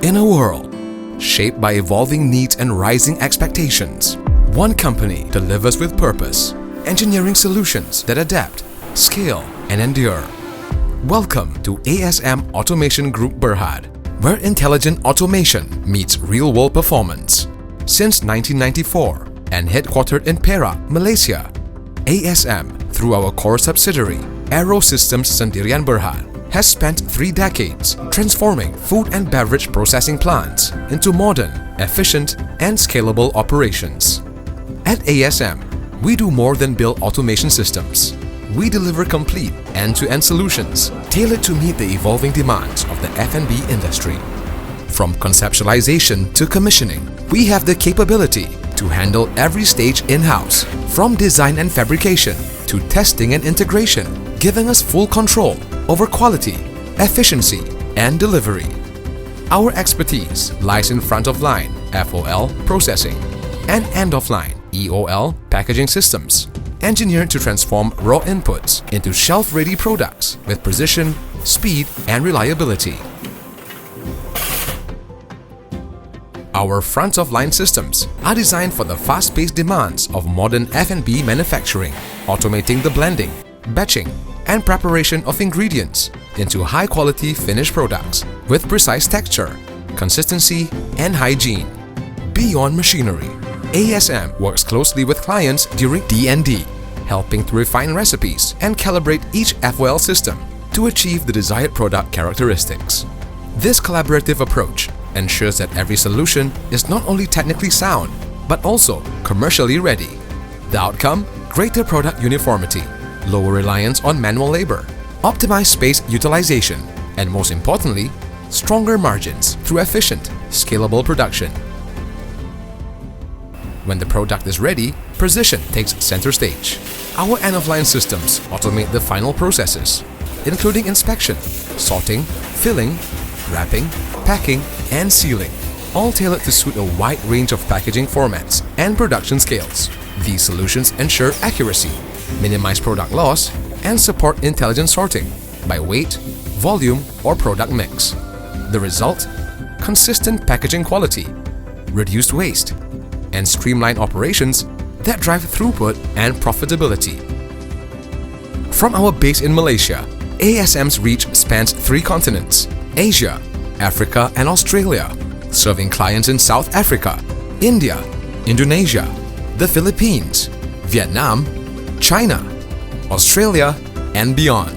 In a world shaped by evolving needs and rising expectations, one company delivers with purpose, engineering solutions that adapt, scale, and endure. Welcome to ASM Automation Group Berhad, where intelligent automation meets real-world performance. Since 1994 and headquartered in Perak, Malaysia, ASM, through our core subsidiary, Systems Sdn Berhad, has spent 3 decades transforming food and beverage processing plants into modern, efficient, and scalable operations. At ASM, we do more than build automation systems. We deliver complete end-to-end solutions tailored to meet the evolving demands of the F&B industry. From conceptualization to commissioning, we have the capability to handle every stage in-house, from design and fabrication to testing and integration, giving us full control over quality, efficiency, and delivery. Our expertise lies in front-of-line (FOL) processing and end-of-line (EOL) packaging systems, engineered to transform raw inputs into shelf-ready products with precision, speed, and reliability. Our front-of-line systems are designed for the fast-paced demands of modern F&B manufacturing, automating the blending, batching, and preparation of ingredients into high-quality finished products with precise texture, consistency, and hygiene. Beyond machinery, ASM works closely with clients during D&D, helping to refine recipes and calibrate each FOL system to achieve the desired product characteristics. This collaborative approach ensures that every solution is not only technically sound, but also commercially ready. The outcome? Greater product uniformity, lower reliance on manual labor, optimized space utilization, and most importantly, stronger margins through efficient, scalable production. When the product is ready, precision takes center stage. Our end-of-line systems automate the final processes, including inspection, sorting, filling, wrapping, packing, and sealing, all tailored to suit a wide range of packaging formats and production scales. These solutions ensure accuracy, minimize product loss, and support intelligent sorting by weight, volume, or product mix. The result? Consistent packaging quality, reduced waste, and streamlined operations that drive throughput and profitability. From our base in Malaysia, ASM's reach spans 3 continents: Asia, Africa, and Australia, serving clients in South Africa, India, Indonesia, the Philippines, Vietnam, China, Australia, and beyond.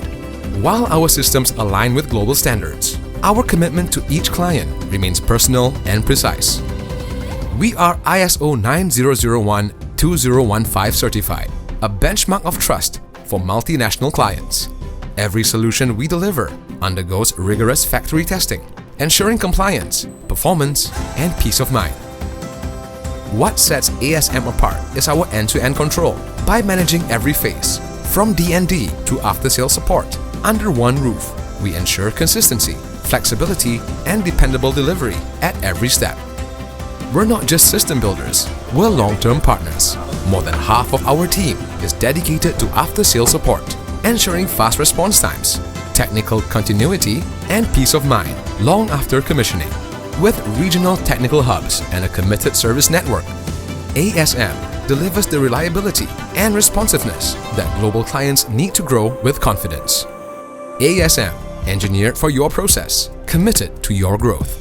While our systems align with global standards, our commitment to each client remains personal and precise. We are ISO 9001-2015 certified, a benchmark of trust for multinational clients. Every solution we deliver undergoes rigorous factory testing, ensuring compliance, performance, and peace of mind. What sets ASM apart is our end-to-end control. By managing every phase, from D&D to after-sales support, under one roof, we ensure consistency, flexibility, and dependable delivery at every step. We're not just system builders, we're long-term partners. More than half of our team is dedicated to after-sales support, ensuring fast response times, technical continuity, and peace of mind long after commissioning. With regional technical hubs and a committed service network, ASM delivers the reliability and responsiveness that global clients need to grow with confidence. ASM, engineered for your process, committed to your growth.